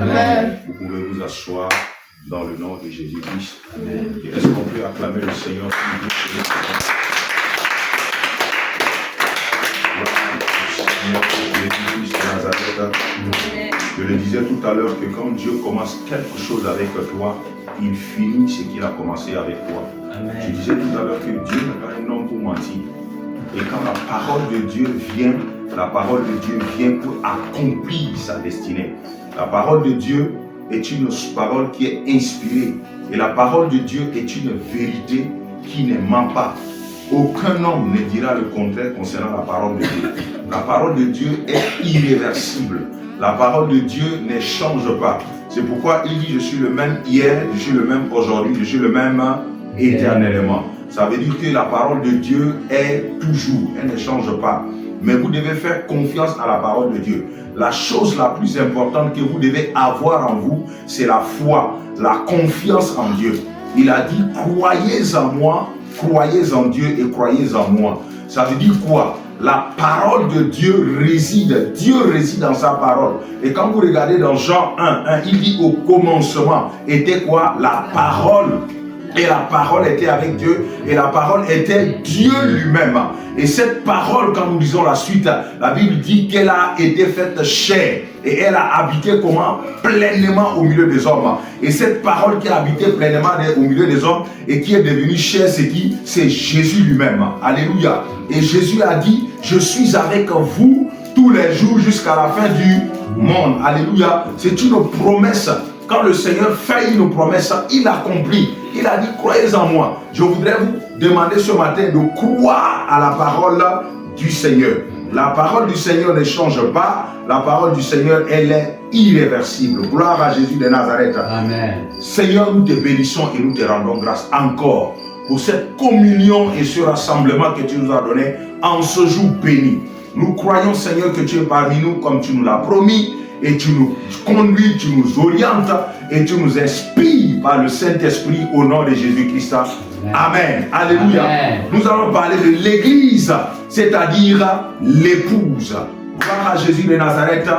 Amen. Vous pouvez vous asseoir dans le nom de Jésus-Christ. Est-ce qu'on peut acclamer le Seigneur? Je le disais tout à l'heure que quand Dieu commence quelque chose avec toi, il finit ce qu'il a commencé avec toi. Amen. Je disais tout à l'heure que Dieu n'est pas un homme pour mentir. Et quand la parole de Dieu vient, la parole de Dieu vient pour accomplir sa destinée. La parole de Dieu est une parole qui est inspirée. Et la parole de Dieu est une vérité qui ne ment pas. Aucun homme ne dira le contraire concernant la parole de Dieu. La parole de Dieu est irréversible. La parole de Dieu ne change pas. C'est pourquoi il dit: je suis le même hier, je suis le même aujourd'hui, je suis le même éternellement. Ça veut dire que la parole de Dieu est toujours, elle ne change pas. Mais vous devez faire confiance à la parole de Dieu. La chose la plus importante que vous devez avoir en vous, c'est la foi, la confiance en Dieu. Il a dit: croyez en moi, croyez en Dieu et croyez en moi. Ça veut dire quoi? La parole de Dieu réside dans sa parole. Et quand vous regardez dans Jean 1, il dit: au commencement était quoi? La parole. Et la parole était avec Dieu, et la parole était Dieu lui-même. Et cette parole, quand nous lisons la suite, la Bible dit qu'elle a été faite chair, et elle a habité comment? Pleinement au milieu des hommes. Et cette parole qui a habité pleinement au milieu des hommes, et qui est devenue chair, c'est qui? C'est Jésus lui-même. Alléluia. Et Jésus a dit: je suis avec vous tous les jours jusqu'à la fin du monde. Alléluia. C'est une promesse. Quand le Seigneur fait une promesse, il accomplit. Il a dit: croyez en moi. Je voudrais vous demander ce matin de croire à la parole du Seigneur. La parole du Seigneur ne change pas. La parole du Seigneur, elle est irréversible. Gloire à Jésus de Nazareth. Amen. Seigneur, nous te bénissons et nous te rendons grâce encore pour cette communion et ce rassemblement que tu nous as donné en ce jour béni. Nous croyons, Seigneur, que tu es parmi nous comme tu nous l'as promis. Et tu nous conduis, tu nous orientes et tu nous inspires par le Saint-Esprit au nom de Jésus-Christ. Amen. Amen. Alléluia. Amen. Nous allons parler de l'Église, c'est-à-dire l'épouse. Gloire à Jésus de Nazareth.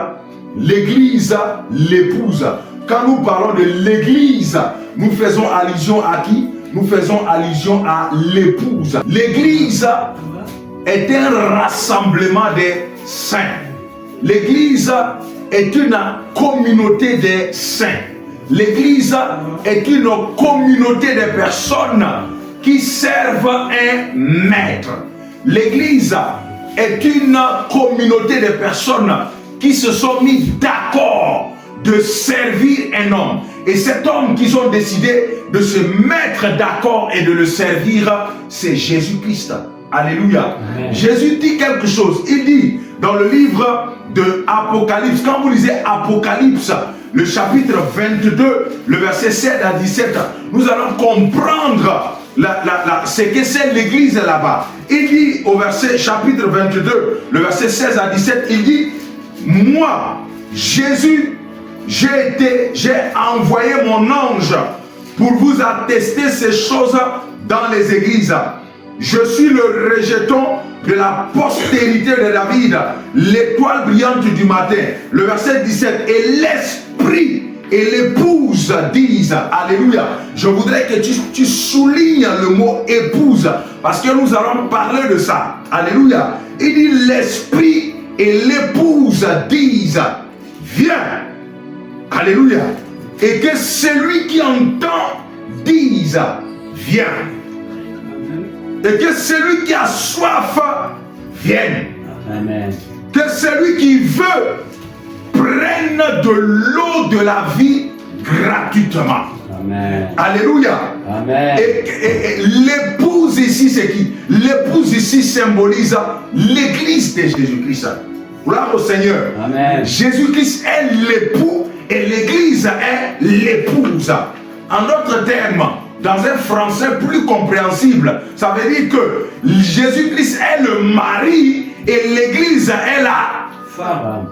L'Église, l'épouse. Quand nous parlons de l'Église, nous faisons allusion à qui? Nous faisons allusion à l'épouse. L'Église est un rassemblement des saints. L'Église est une communauté des saints. L'Église est une communauté de personnes qui servent un maître. L'Église est une communauté de personnes qui se sont mis d'accord de servir un homme. Et cet homme qu'ils ont décidé de se mettre d'accord et de le servir, c'est Jésus-Christ. Alléluia. Amen. Jésus dit quelque chose. Il dit dans le livre de Apocalypse, quand vous lisez Apocalypse, le chapitre 22, le verset 7 à 17, nous allons comprendre ce que c'est l'église là-bas. Il dit au verset chapitre 22, le verset 16 à 17, il dit: moi, Jésus, j'ai envoyé mon ange pour vous attester ces choses dans les églises. Je suis le rejeton de la postérité de David, l'étoile brillante du matin. Le verset 17. Et l'esprit et l'épouse disent: alléluia. Je voudrais que tu soulignes le mot épouse, parce que nous allons parler de ça. Alléluia. Il dit: l'esprit et l'épouse disent: viens. Alléluia. Et que celui qui entend dise: viens. Et que celui qui a soif vienne. Amen. Que celui qui veut prenne de l'eau de la vie gratuitement. Amen. Alléluia. Amen. Et l'épouse ici, c'est qui? L'épouse ici symbolise l'église de Jésus-Christ. Gloire au Seigneur. Amen. Jésus-Christ est l'époux et l'église est l'épouse. En d'autres termes, dans un français plus compréhensible, ça veut dire que Jésus-Christ est le mari et l'église est la femme.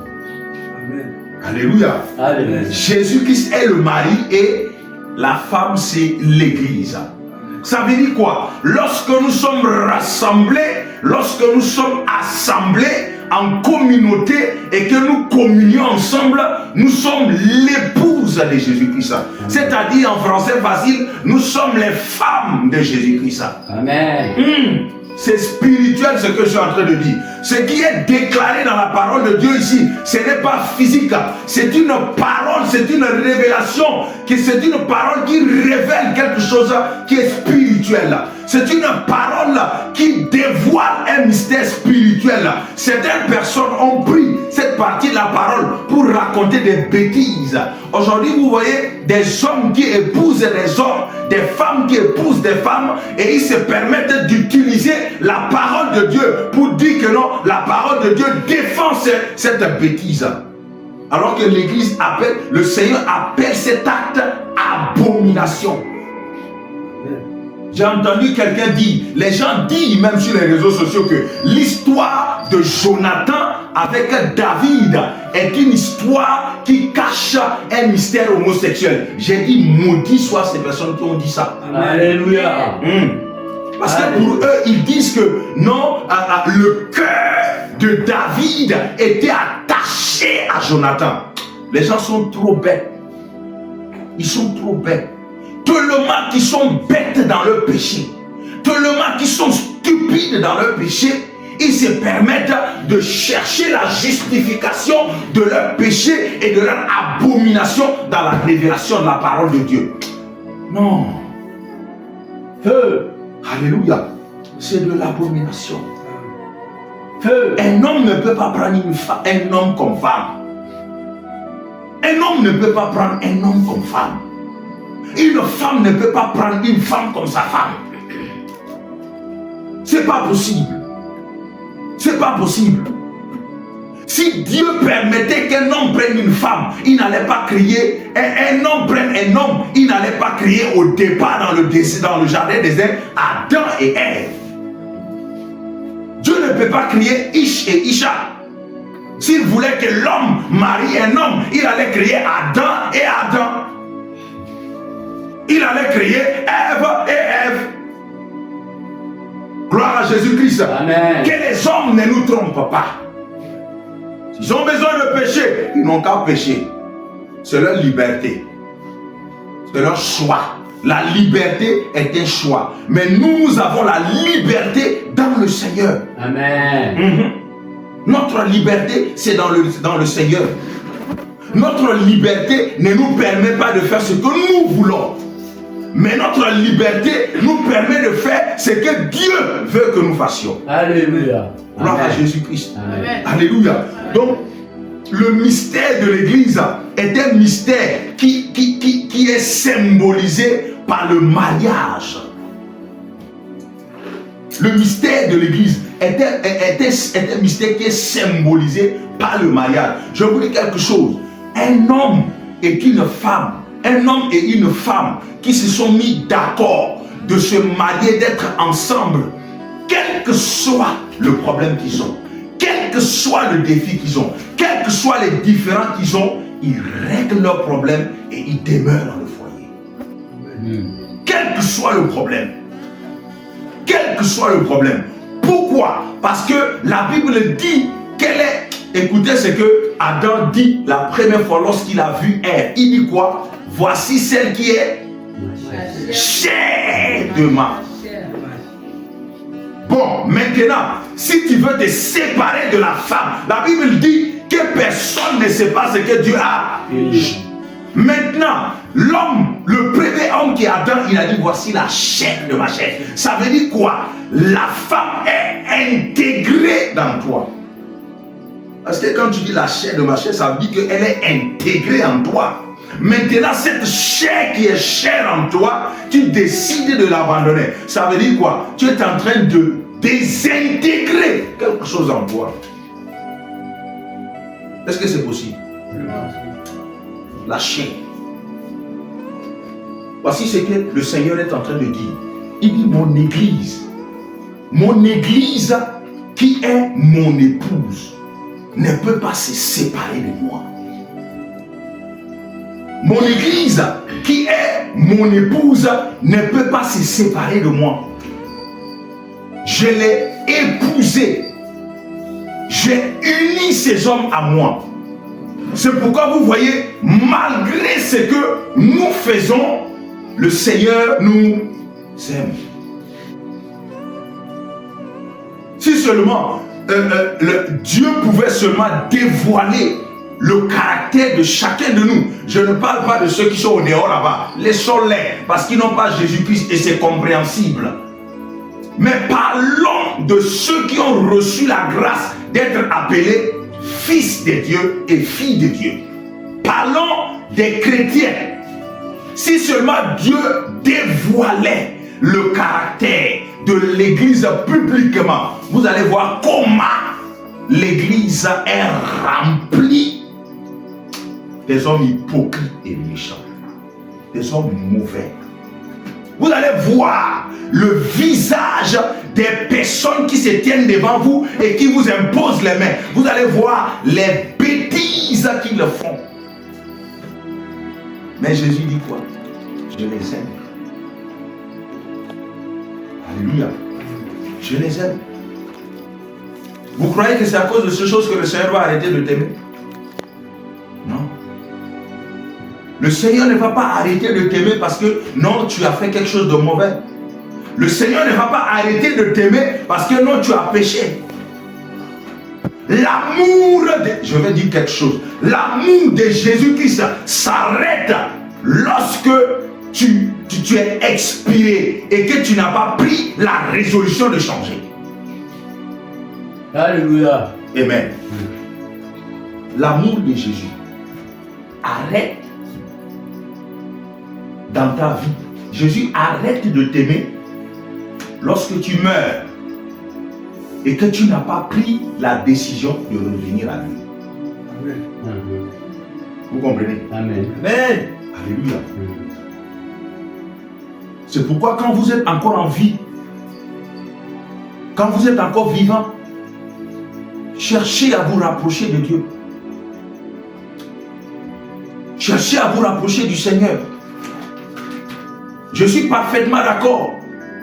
Amen. Alléluia. Amen. Jésus-Christ est le mari et la femme c'est l'église. Ça veut dire quoi? Lorsque nous sommes rassemblés, lorsque nous sommes assemblés en communauté et que nous communions ensemble, nous sommes l'épouse de Jésus-Christ. C'est-à-dire en français facile, nous sommes les femmes de Jésus-Christ. Amen. C'est spirituel ce que je suis en train de dire. Ce qui est déclaré dans la parole de Dieu ici, ce n'est pas physique. C'est une parole, c'est une révélation. C'est une parole qui révèle quelque chose qui est spirituel. C'est une parole qui dévoile un mystère spirituel. Certaines personnes ont pris cette partie de la parole pour raconter des bêtises. Aujourd'hui, vous voyez des hommes qui épousent des hommes, des femmes qui épousent des femmes, et ils se permettent d'utiliser la parole de Dieu pour dire que non, la parole de Dieu défend cette bêtise. Alors que l'Église appelle, le Seigneur appelle cet acte abomination. J'ai entendu quelqu'un dire, les gens disent même sur les réseaux sociaux que l'histoire de Jonathan avec David est une histoire qui cache un mystère homosexuel. J'ai dit, maudit soient ces personnes qui ont dit ça. Alléluia. Parce que pour eux, ils disent que non, le cœur de David était attaché à Jonathan. Les gens sont trop bêtes. Ils sont trop bêtes. Tellement qu'ils sont bêtes dans leur péché, tellement qu'ils sont stupides dans leur péché, ils se permettent de chercher la justification de leur péché et de leur abomination dans la révélation de la parole de Dieu. Non. Alléluia. C'est de l'abomination. Un homme ne peut pas prendre une femme, un homme comme femme. Un homme ne peut pas prendre un homme comme femme. Une femme ne peut pas prendre une femme comme sa femme. C'est pas possible. C'est pas possible. Si Dieu permettait qu'un homme prenne une femme, il n'allait pas crier. Un homme prenne un homme, il n'allait pas crier au départ dans le jardin des Èves, Adam et Ève. Dieu ne peut pas crier Ish et Isha. S'il voulait que l'homme marie un homme, il allait crier Adam et Adam. Il allait crier Ève et Ève. Gloire à Jésus-Christ. Que les hommes ne nous trompent pas. S'ils ont besoin de pécher, ils n'ont qu'à pécher. C'est leur liberté. C'est leur choix. La liberté est un choix. Mais nous avons la liberté dans le Seigneur. Amen. Notre liberté, c'est dans le Seigneur. Notre liberté ne nous permet pas de faire ce que nous voulons. Mais notre liberté nous permet de faire ce que Dieu veut que nous fassions. Alléluia. Gloire à Jésus-Christ. Alléluia. Donc, le mystère de l'Église est un mystère qui est symbolisé par le mariage. Le mystère de l'Église est un mystère qui est symbolisé par le mariage. Je vous dis quelque chose. Un homme et une femme, un homme et une femme qui se sont mis d'accord de se marier, d'être ensemble, quel que soit le problème qu'ils ont, quel que soit le défi qu'ils ont, quels que soient les différends qu'ils ont, ils règlent leurs problèmes et ils demeurent dans le foyer. Quel que soit le problème. Quel que soit le problème. Pourquoi? Parce que la Bible dit qu'elle est... Écoutez ce que Adam dit la première fois lorsqu'il a vu Ève. Il dit quoi? Voici celle qui est chair de ma. Bon, maintenant, si tu veux te séparer de la femme, la Bible dit que personne ne sait pas ce que Dieu a. Maintenant, l'homme, le premier homme qui est Adam, il a dit voici la chair de ma chair. Ça veut dire quoi? La femme est intégrée dans toi. Parce que quand tu dis la chair de ma chair, ça veut dire qu'elle est intégrée en toi. Maintenant, cette chair qui est chère en toi, tu décides de l'abandonner. Ça veut dire quoi? Tu es en train de désintégrer quelque chose en toi. Est-ce que c'est possible? La chair. Voici ce que le Seigneur est en train de dire. Il dit mon église qui est mon épouse, ne peut pas se séparer de moi. Mon église qui est mon épouse ne peut pas se séparer de moi. Je l'ai épousée. j'ai uni ces hommes à moi. C'est pourquoi vous voyez, malgré ce que nous faisons, le Seigneur nous aime. Si seulement Dieu pouvait seulement dévoiler le caractère de chacun de nous. Je ne parle pas de ceux qui sont au dehors là-bas. Laissons-les, parce qu'ils n'ont pas Jésus-Christ et c'est compréhensible. Mais parlons de ceux qui ont reçu la grâce d'être appelés fils de Dieu et filles de Dieu. Parlons des chrétiens. Si seulement Dieu dévoilait le caractère de l'Église publiquement, vous allez voir comment l'Église est remplie des hommes hypocrites et méchants, des hommes mauvais. Vous allez voir le visage des personnes qui se tiennent devant vous et qui vous imposent les mains. Vous allez voir les bêtises qu'ils font. Mais Jésus dit quoi? Je les aime. Alléluia. Je les aime. Vous croyez que c'est à cause de ces choses que le Seigneur va arrêter de t'aimer? Non. Le Seigneur ne va pas arrêter de t'aimer parce que non, tu as fait quelque chose de mauvais. Le Seigneur ne va pas arrêter de t'aimer parce que non, tu as péché. L'amour je vais dire quelque chose. L'amour de Jésus-Christ s'arrête lorsque tu es expiré et que tu n'as pas pris la résolution de changer. Alléluia. Amen. L'amour de Jésus arrête dans ta vie. Jésus arrête de t'aimer lorsque tu meurs et que tu n'as pas pris la décision de revenir à lui. Amen. Vous comprenez? Amen. Amen. Alléluia. C'est pourquoi quand vous êtes encore en vie, quand vous êtes encore vivant, cherchez à vous rapprocher de Dieu. Cherchez à vous rapprocher du Seigneur. Je suis parfaitement d'accord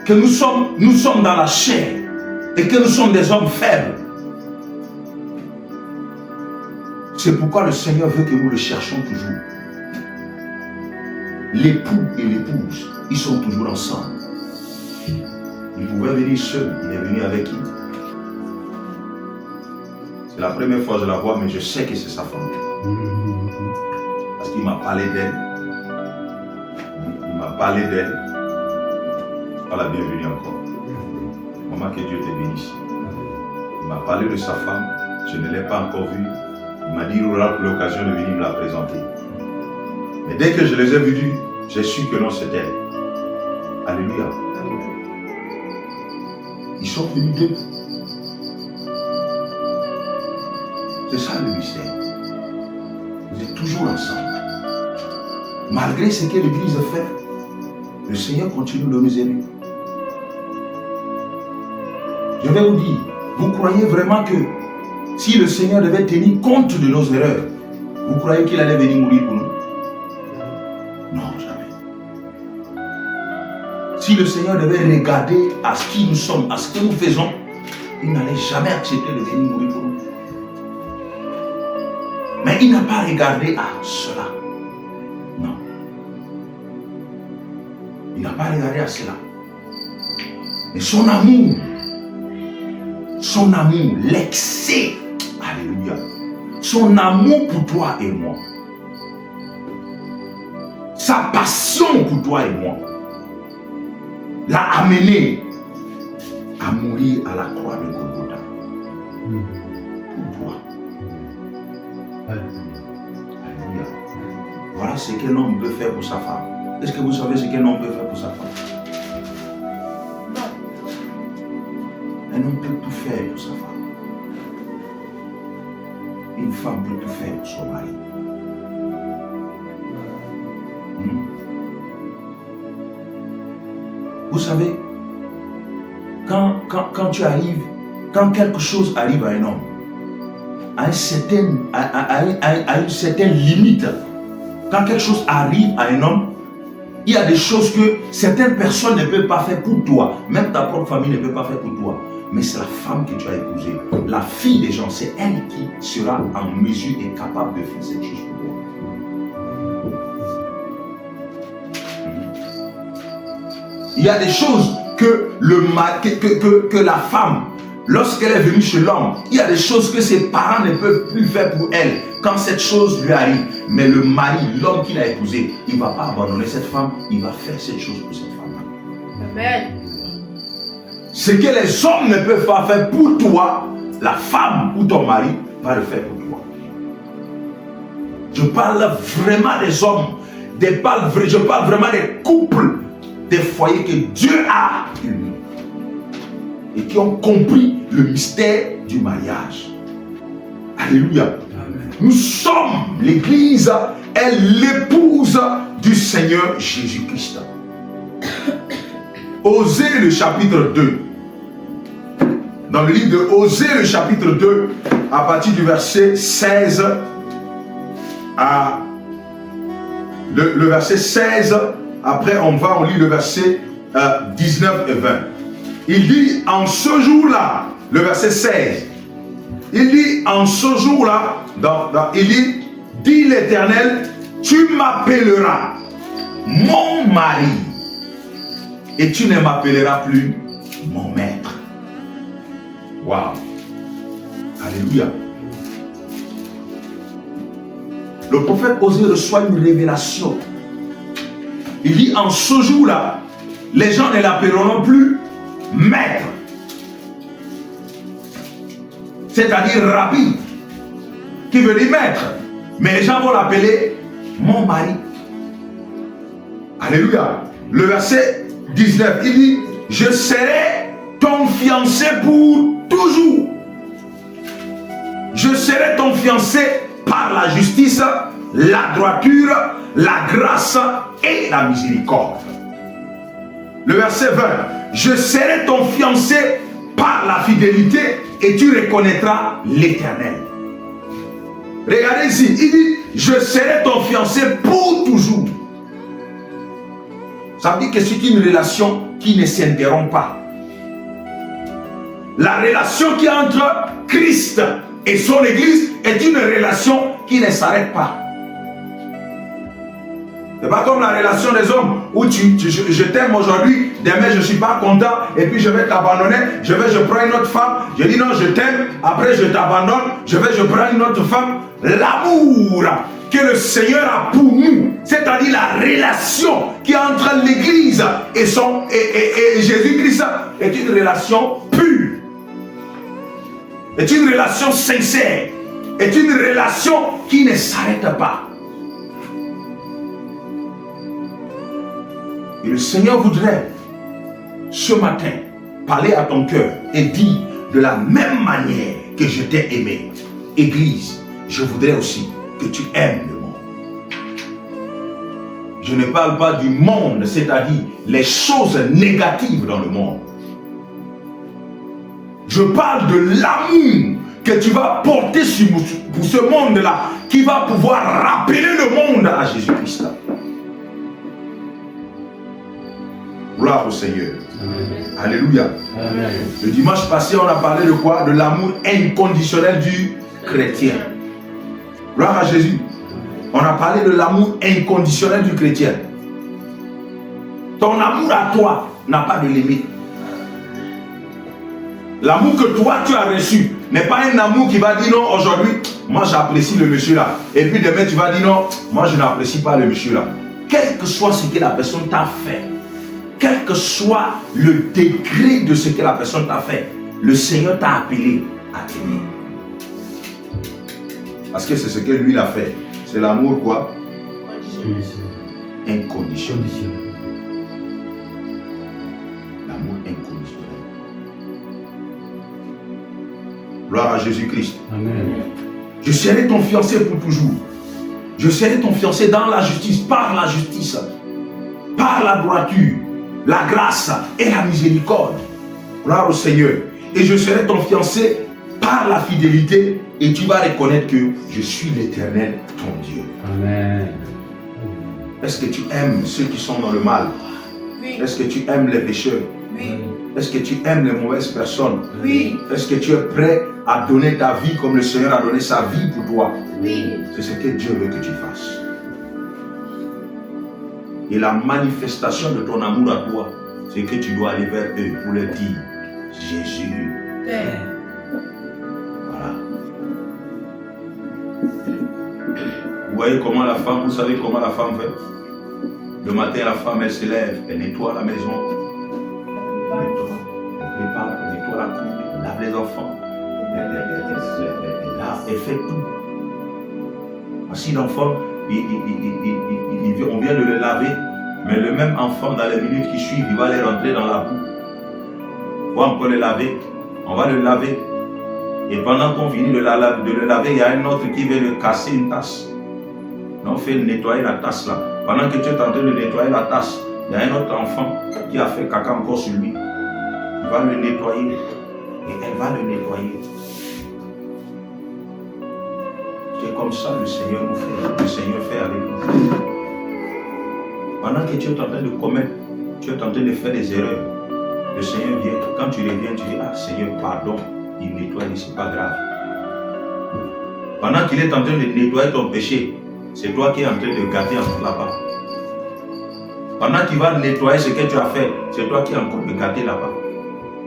que nous sommes dans la chair et que nous sommes des hommes faibles. C'est pourquoi le Seigneur veut que nous le cherchions toujours. L'époux et l'épouse, ils sont toujours ensemble. Il pouvait venir seul, il est venu avec qui? C'est la première fois que je la vois, mais je sais que c'est sa femme. Parce qu'il m'a parlé d'elle. Il m'a parlé d'elle. Pas la bienvenue encore. Maman, que Dieu te bénisse. Il m'a parlé de sa femme. Je ne l'ai pas encore vue. Il m'a dit qu'il aura l'occasion de venir me la présenter. Mais dès que je les ai vus, j'ai su que non, c'est elle. Alléluia. Ils sont venus d'eux. C'est ça le mystère. Vous êtes toujours ensemble. Malgré ce que l'Église fait, le Seigneur continue de nous aimer. Je vais vous dire, vous croyez vraiment que si le Seigneur devait tenir compte de nos erreurs, vous croyez qu'il allait venir mourir pour nous? Non, jamais. Si le Seigneur devait regarder à ce qui nous sommes, à ce que nous faisons, il n'allait jamais accepter de venir mourir pour nous. Mais il n'a pas regardé à cela. Non. Il n'a pas regardé à cela. Mais son amour, l'excès, alléluia, son amour pour toi et moi, sa passion pour toi et moi, l'a amené à mourir à la croix de Golgotha. Pour toi. Alléluia. Voilà ce qu'un homme peut faire pour sa femme. Est-ce que vous savez ce qu'un homme peut faire pour sa femme? Un homme peut tout faire pour sa femme. Une femme peut tout faire pour son mari. Vous savez, quand tu arrives, quand quelque chose arrive à un homme, à une certaine limite, quand quelque chose arrive à un homme, il y a des choses que certaines personnes ne peuvent pas faire pour toi. Même ta propre famille ne peut pas faire pour toi. mais c'est la femme que tu as épousée. La fille des gens, c'est elle qui sera en mesure et capable de faire cette chose pour toi. Il y a des choses que la femme, lorsqu'elle est venue chez l'homme, il y a des choses que ses parents ne peuvent plus faire pour elle quand cette chose lui arrive. Mais le mari, l'homme qu'il a épousé, il ne va pas abandonner cette femme, il va faire cette chose pour cette femme. Amen. Ce que les hommes ne peuvent pas faire pour toi, la femme ou ton mari va le faire pour toi. Je parle vraiment des hommes, je parle vraiment des couples, des foyers que Dieu a unis et qui ont compris le mystère du mariage. Alléluia. Amen. Nous sommes l'Église, est l'épouse du Seigneur Jésus-Christ. Osée le chapitre 2. Dans le livre de Osée le chapitre 2, à partir du verset 16 à le verset 16, après on lit le verset 19 et 20. Il dit en ce jour-là, le verset 16, il dit en ce jour-là, il dit l'Éternel, tu m'appelleras mon mari et tu ne m'appelleras plus mon maître. Waouh. Alléluia. Le prophète Osée reçoit une révélation. Il dit en ce jour-là, les gens ne l'appelleront plus maître, c'est-à-dire rabbi, qui veut dire maître, mais les gens vont l'appeler mon mari. Alléluia. Le verset 19, il dit, je serai ton fiancé pour toujours. Je serai ton fiancé par la justice, la droiture, la grâce et la miséricorde. Le verset 20, je serai ton fiancé par la fidélité et tu reconnaîtras l'Éternel. Regardez ici, il dit, je serai ton fiancé pour toujours. Ça veut dire que c'est une relation qui ne s'interrompt pas. La relation qui est entre Christ et son Église est une relation qui ne s'arrête pas. Ce n'est pas comme la relation des hommes où je t'aime aujourd'hui, demain je ne suis pas content et puis je vais t'abandonner, je prends une autre femme, je dis non je t'aime, après je t'abandonne, je prends une autre femme. L'amour que le Seigneur a pour nous, c'est-à-dire la relation qui est entre l'Église et Jésus-Christ est une relation pure, est une relation sincère, est une relation qui ne s'arrête pas. Et le Seigneur voudrait ce matin parler à ton cœur et dire de la même manière que je t'ai aimé, Église, je voudrais aussi que tu aimes le monde. Je ne parle pas du monde, c'est-à-dire les choses négatives dans le monde. Je parle de l'amour que tu vas porter pour ce monde-là, qui va pouvoir rappeler le monde à Jésus-Christ. Gloire au Seigneur. Amen. Alléluia. Amen. Le dimanche passé, on a parlé de quoi? De l'amour inconditionnel du chrétien. Gloire à Jésus. On a parlé de l'amour inconditionnel du chrétien. Ton amour à toi n'a pas de limite. L'amour que toi tu as reçu n'est pas un amour qui va dire non, aujourd'hui, moi j'apprécie le monsieur là. Et puis demain tu vas dire non, moi je n'apprécie pas le monsieur là. Quel que soit ce que la personne t'a fait, quel que soit le degré de ce que la personne t'a fait, le Seigneur t'a appelé à t'aimer. Parce que c'est ce que lui a fait. C'est l'amour quoi? Inconditionnel. L'amour inconditionnel. Gloire à Jésus-Christ. Amen. Je serai ton fiancé pour toujours. Je serai ton fiancé dans la justice, par la justice, par la droiture, la grâce et la miséricorde. Gloire au Seigneur. Et je serai ton fiancé par la fidélité et tu vas reconnaître que je suis l'Éternel, ton Dieu. Amen. Est-ce que tu aimes ceux qui sont dans le mal? Oui. Est-ce que tu aimes les pécheurs? Oui. Est-ce que tu aimes les mauvaises personnes? Oui. Est-ce que tu es prêt à donner ta vie comme le Seigneur a donné sa vie pour toi? Oui. C'est ce que Dieu veut que tu fasses. Et la manifestation de ton amour à toi, c'est que tu dois aller vers eux pour leur dire Jésus. Père. Voilà. Vous voyez comment la femme, vous savez comment la femme fait? Le matin, la femme, elle se lève, elle nettoie la maison, elle prépare, elle nettoie la cour, elle lave les enfants, elle fait tout. Voici l'enfant, on vient de le laver, mais le même enfant, dans les minutes qui suivent, il va aller rentrer dans la boue. On va encore le laver, on va le laver. Et pendant qu'on finit de le laver, il y a un autre qui vient le casser une tasse. Donc on fait nettoyer la tasse là. Pendant que tu es en train de nettoyer la tasse, il y a un autre enfant qui a fait caca encore sur lui. Il va le nettoyer. Et elle va le nettoyer. C'est comme ça que le Seigneur nous fait. Le Seigneur fait avec nous. Pendant que tu es en train de commettre, tu es en train de faire des erreurs, le Seigneur vient. Quand tu reviens, tu dis, ah Seigneur, pardon. Il nettoie, c'est pas grave. Pendant qu'il est en train de nettoyer ton péché, c'est toi qui es en train de gâter encore là-bas. Pendant qu'il va nettoyer ce que tu as fait, c'est toi qui es encore de gâter là-bas.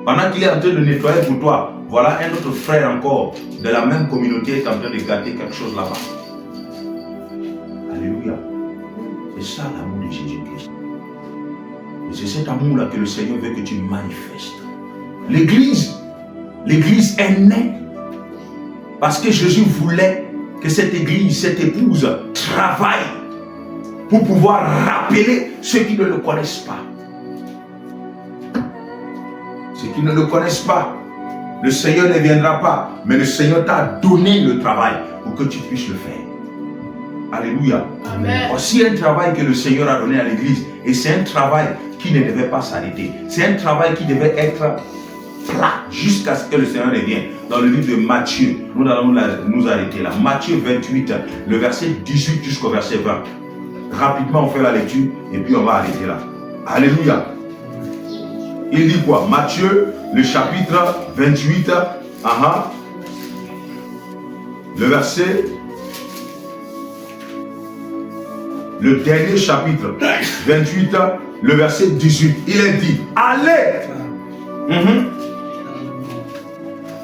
Pendant qu'il est en train de nettoyer pour toi, voilà un autre frère encore de la même communauté est en train de gâter quelque chose là-bas. Alléluia. C'est ça l'amour de Jésus-Christ. Et c'est cet amour-là que le Seigneur veut que tu manifestes. L'église est née parce que Jésus voulait que cette église, cette épouse, travaille pour pouvoir rappeler ceux qui ne le connaissent pas. Ceux qui ne le connaissent pas, le Seigneur ne viendra pas, mais le Seigneur t'a donné le travail pour que tu puisses le faire. Alléluia. Amen. Voici un travail que le Seigneur a donné à l'église, et c'est un travail qui ne devait pas s'arrêter. C'est un travail qui devait être plat jusqu'à ce que le Seigneur revienne. Dans le livre de Matthieu, nous allons nous arrêter là. Matthieu 28, le verset 18 jusqu'au verset 20. Rapidement, on fait la lecture et puis on va arrêter là. Alléluia. Il dit quoi? Matthieu, le chapitre 28, le verset, le dernier chapitre, 28, le verset 18. Il est dit, allez.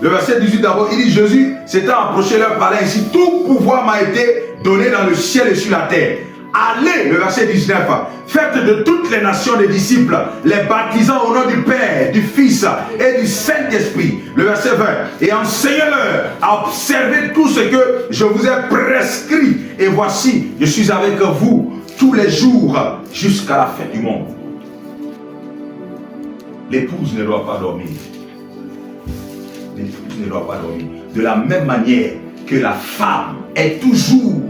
Le verset 18 d'abord, il dit, Jésus s'étant approché leur palais ainsi, tout pouvoir m'a été donné dans le ciel et sur la terre. Allez, le verset 19, faites de toutes les nations des disciples, les baptisant au nom du Père, du Fils et du Saint-Esprit. Le verset 20, et enseignez-leur à observer tout ce que je vous ai prescrit. Et voici, je suis avec vous tous les jours jusqu'à la fin du monde. L'épouse ne doit pas dormir. L'épouse ne doit pas dormir. De la même manière que la femme est toujours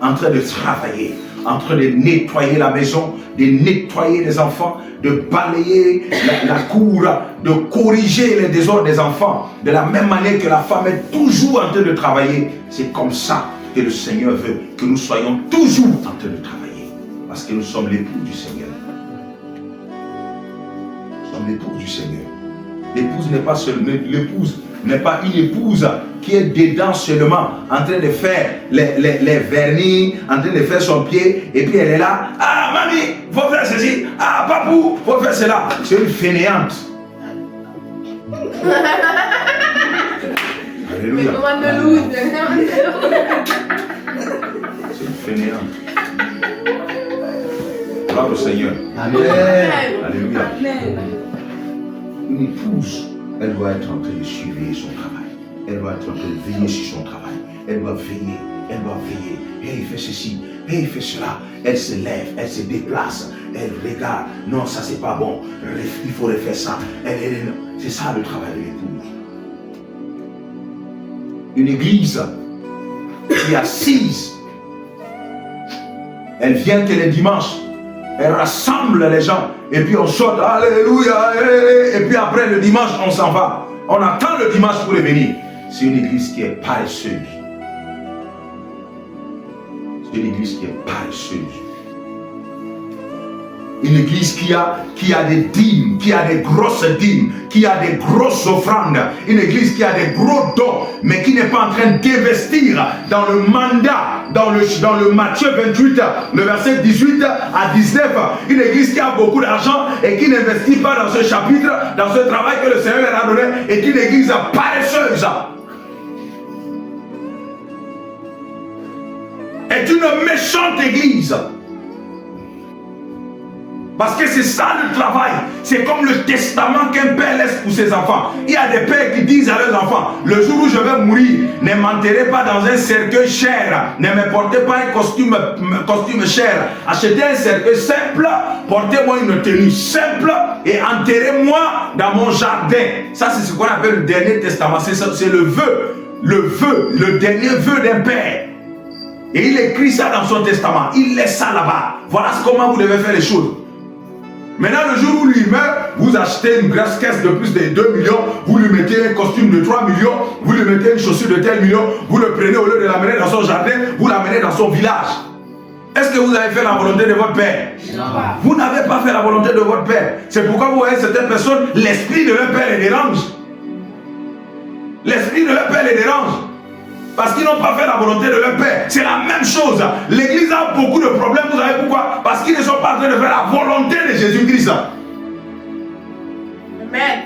en train de travailler, en train de nettoyer la maison, de nettoyer les enfants, de balayer la cour, de corriger les désordres des enfants. De la même manière que la femme est toujours en train de travailler, c'est comme ça que le Seigneur veut que nous soyons toujours en train de travailler. Parce que nous sommes l'époux du Seigneur. Nous sommes l'époux du Seigneur. L'épouse n'est pas seulement l'épouse. N'est pas une épouse qui est dedans seulement, en train de faire les vernis, en train de faire son pied, et puis elle est là, ah mamie, faut faire ceci, ah papou, faut faire cela. C'est une fainéante. Alléluia. C'est une fainéante. Gloire au Seigneur. Amen. Alléluia. Amen. Une épouse, elle doit être en train de surveiller son travail. Elle doit être en train de veiller sur son travail. Elle doit veiller. Elle doit veiller. Et il fait ceci. Et il fait cela. Elle se lève. Elle se déplace. Elle regarde. Non, ça c'est pas bon. Il faut refaire ça. C'est ça le travail de l'épouse. Une église qui est assise. Elle vient que les dimanches. Elle rassemble les gens. Et puis on saute. Alléluia. Et puis après le dimanche, on s'en va. On attend le dimanche pour venir. C'est une église qui est paresseuse. C'est une église qui est paresseuse. Une église qui a des dîmes, qui a des grosses dîmes, qui a des grosses offrandes. Une église qui a des gros dons, mais qui n'est pas en train d'investir dans le mandat, dans le Matthieu 28, le verset 18 à 19. Une église qui a beaucoup d'argent et qui n'investit pas dans ce chapitre, dans ce travail que le Seigneur leur a donné, est une église paresseuse. Est une méchante église. Parce que c'est ça le travail. C'est comme le testament qu'un père laisse pour ses enfants. Il y a des pères qui disent à leurs enfants, le jour où je vais mourir, ne m'enterrez pas dans un cercueil cher. Ne me portez pas un costume cher. Achetez un cercueil simple, portez-moi une tenue simple et enterrez-moi dans mon jardin. Ça, c'est ce qu'on appelle le dernier testament. C'est le vœu, le dernier vœu d'un père. Et il écrit ça dans son testament. Il laisse ça là-bas. Voilà comment vous devez faire les choses. Maintenant, le jour où lui meurt, vous achetez une grasse caisse de plus de 2 millions, vous lui mettez un costume de 3 millions, vous lui mettez une chaussure de tel million, vous le prenez au lieu de l'amener dans son jardin, vous l'amenez dans son village. Est-ce que vous avez fait la volonté de votre père? Non. Vous n'avez pas fait la volonté de votre père. C'est pourquoi vous voyez certaines personnes, l'esprit de leur père les dérange. L'esprit de leur père les dérange. Parce qu'ils n'ont pas fait la volonté de leur père. C'est la même chose. L'église a beaucoup de problèmes. Vous savez pourquoi? Parce qu'ils ne sont pas en train de faire la volonté de Jésus-Christ. Amen.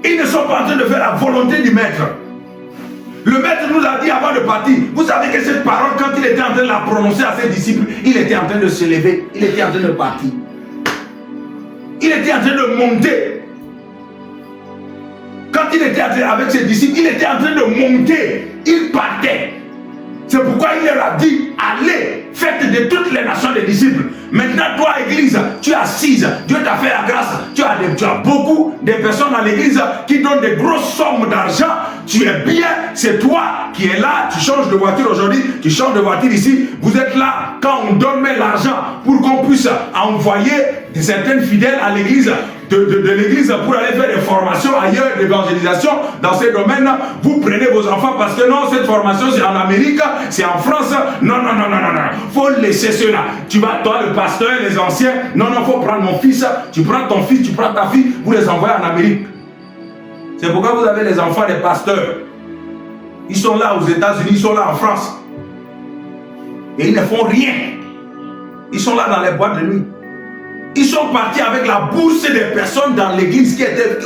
Ils ne sont pas en train de faire la volonté du maître. Le maître nous a dit avant de partir, vous savez que cette parole, quand il était en train de la prononcer à ses disciples, il était en train de se lever, il était en train de partir. Il était en train de monter. Quand il était avec ses disciples, il était en train de monter. Il partait. C'est pourquoi il leur a dit, allez, faites de toutes les nations des disciples. Maintenant, toi, église, tu es assise. Dieu t'a fait la grâce. Tu as beaucoup de personnes dans l'église qui donnent des grosses sommes d'argent. Tu es bien. C'est toi qui es là. Tu changes de voiture aujourd'hui. Tu changes de voiture ici. Vous êtes là quand on donne l'argent pour qu'on puisse envoyer certaines fidèles à l'église. De l'église pour aller faire des formations ailleurs, d'évangélisation dans ces domaines. Vous prenez vos enfants parce que non, cette formation c'est en Amérique, c'est en France. Non. Faut laisser cela. Tu vas, toi le pasteur, les anciens, non, faut prendre mon fils. Tu prends ton fils, tu prends ta fille, vous les envoyez en Amérique. C'est pourquoi vous avez les enfants des pasteurs. Ils sont là aux États-Unis, ils sont là en France. Et ils ne font rien. Ils sont là dans les boîtes de nuit. Ils sont partis avec la bourse des personnes dans l'église qui étaient...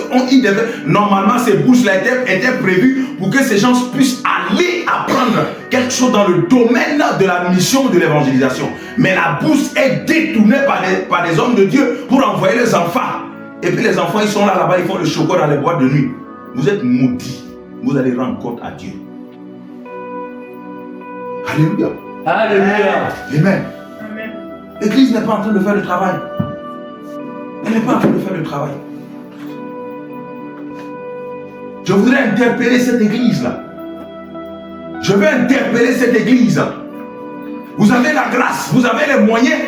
Normalement, ces bourses-là étaient prévues pour que ces gens puissent aller apprendre quelque chose dans le domaine de la mission de l'évangélisation. Mais la bourse est détournée par des hommes de Dieu pour envoyer les enfants. Et puis les enfants, ils sont là-bas, ils font le chocolat dans les boîtes de nuit. Vous êtes maudits. Vous allez rendre compte à Dieu. Alléluia. Alléluia. Amen. L'église n'est pas en train de faire le travail. Elle n'est pas en train de faire le travail. Je voudrais interpeller cette église-là. Je veux interpeller cette église. Vous avez la grâce, vous avez les moyens.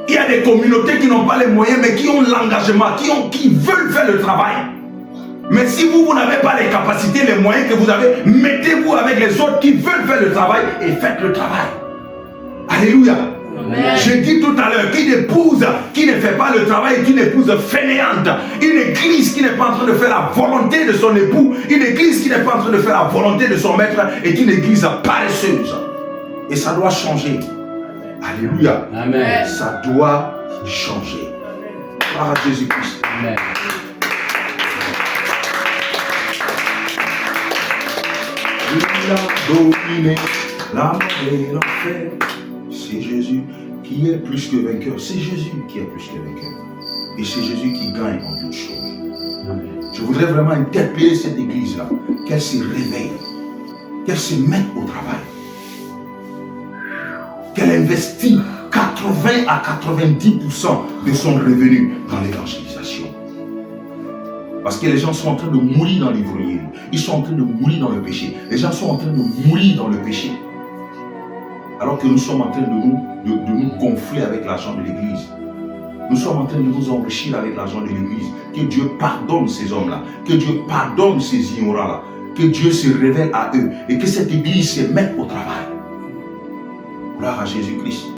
Il y a des communautés qui n'ont pas les moyens, mais qui ont l'engagement, qui veulent faire le travail. Mais si vous n'avez pas les capacités, les moyens que vous avez, mettez-vous avec les autres qui veulent faire le travail et faites le travail. Alléluia. J'ai dit tout à l'heure qu'une épouse qui ne fait pas le travail est une épouse fainéante. Une église qui n'est pas en train de faire la volonté de son époux, une église qui n'est pas en train de faire la volonté de son maître est une église paresseuse. Et ça doit changer. Alléluia. Amen. Ça doit changer. Par Jésus-Christ. Amen. Il a dominé la mort et l'enfer. C'est Jésus qui est plus que vainqueur. C'est Jésus qui est plus que vainqueur. Et c'est Jésus qui gagne en toutes choses. Amen. Je voudrais vraiment interpeller cette église-là. Qu'elle se réveille. Qu'elle se mette au travail. Qu'elle investit 80 à 90% de son revenu dans l'évangélisation. Parce que les gens sont en train de mourir dans l'ivrognerie. Ils sont en train de mourir dans le péché. Les gens sont en train de mourir dans le péché. Alors que nous sommes en train de nous gonfler avec l'argent de l'église. Nous sommes en train de nous enrichir avec l'argent de l'église. Que Dieu pardonne ces hommes-là. Que Dieu pardonne ces ignorants-là. Que Dieu se révèle à eux. Et que cette église se mette au travail. Gloire à Jésus-Christ.